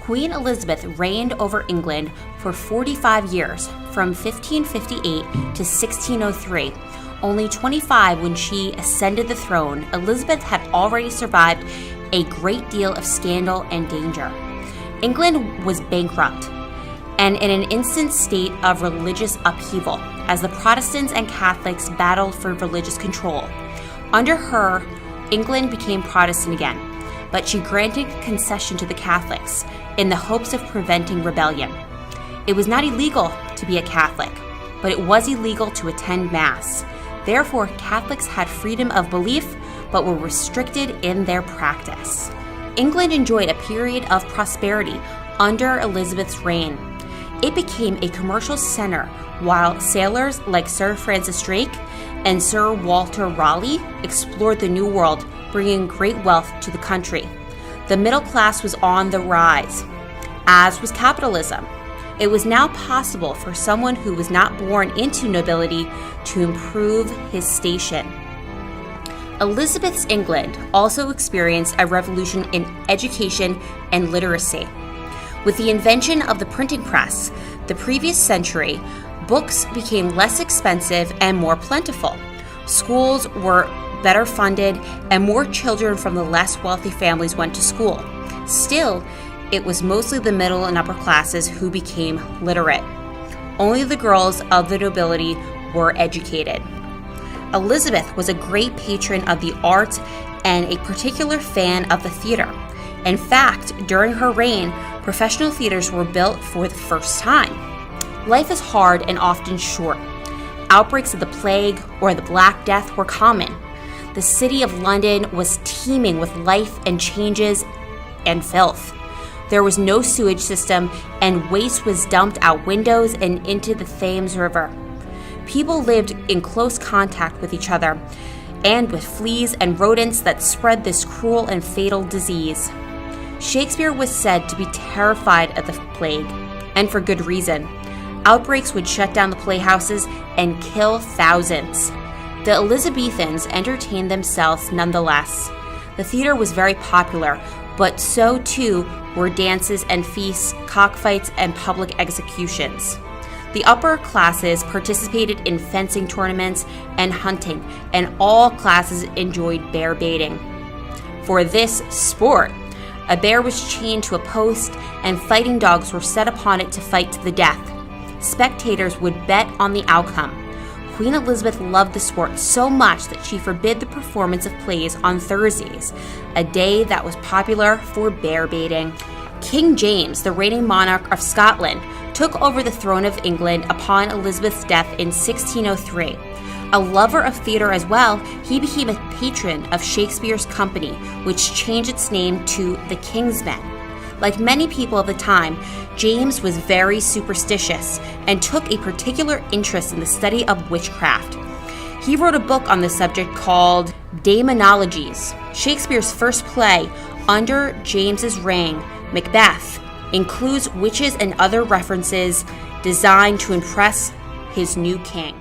Queen Elizabeth reigned over England for 45 years, from 1558 to 1603. Only 25 when she ascended the throne, Elizabeth had already survived a great deal of scandal and danger. England was bankrupt and in an instant state of religious upheaval as the Protestants and Catholics battled for religious control. Under her, England became Protestant again, but she granted concession to the Catholics in the hopes of preventing rebellion. It was not illegal to be a Catholic, but it was illegal to attend Mass. Therefore, Catholics had freedom of belief, but were restricted in their practice. England enjoyed a period of prosperity under Elizabeth's reign. It became a commercial center while sailors like Sir Francis Drake and Sir Walter Raleigh explored the New World, bringing great wealth to the country. The middle class was on the rise, as was capitalism. It was now possible for someone who was not born into nobility to improve his station. Elizabeth's England also experienced a revolution in education and literacy. With the invention of the printing press, the previous century, books became less expensive and more plentiful. Schools were better funded, and more children from the less wealthy families went to school. Still, it was mostly the middle and upper classes who became literate. Only the girls of the nobility were educated. Elizabeth was a great patron of the arts and a particular fan of the theater. In fact, during her reign, professional theaters were built for the first time. Life is hard and often short. Outbreaks of the plague or the Black Death were common. The city of London was teeming with life and changes and filth. There was no sewage system, and waste was dumped out windows and into the Thames River. People lived in close contact with each other and with fleas and rodents that spread this cruel and fatal disease. Shakespeare was said to be terrified of the plague, and for good reason. Outbreaks would shut down the playhouses and kill thousands. The Elizabethans entertained themselves nonetheless. The theater was very popular, but so too were dances and feasts, cockfights, and public executions. The upper classes participated in fencing tournaments and hunting, and all classes enjoyed bear baiting. For this sport, a bear was chained to a post, and fighting dogs were set upon it to fight to the death. Spectators would bet on the outcome. Queen Elizabeth loved the sport so much that she forbid the performance of plays on Thursdays, a day that was popular for bear baiting. King James, the reigning monarch of Scotland, took over the throne of England upon Elizabeth's death in 1603. A lover of theater as well, he became a patron of Shakespeare's company, which changed its name to the King's Men. Like many people of the time, James was very superstitious and took a particular interest in the study of witchcraft. He wrote a book on the subject called Daemonologies. Shakespeare's first play under James's reign, Macbeth, includes witches and other references designed to impress his new king.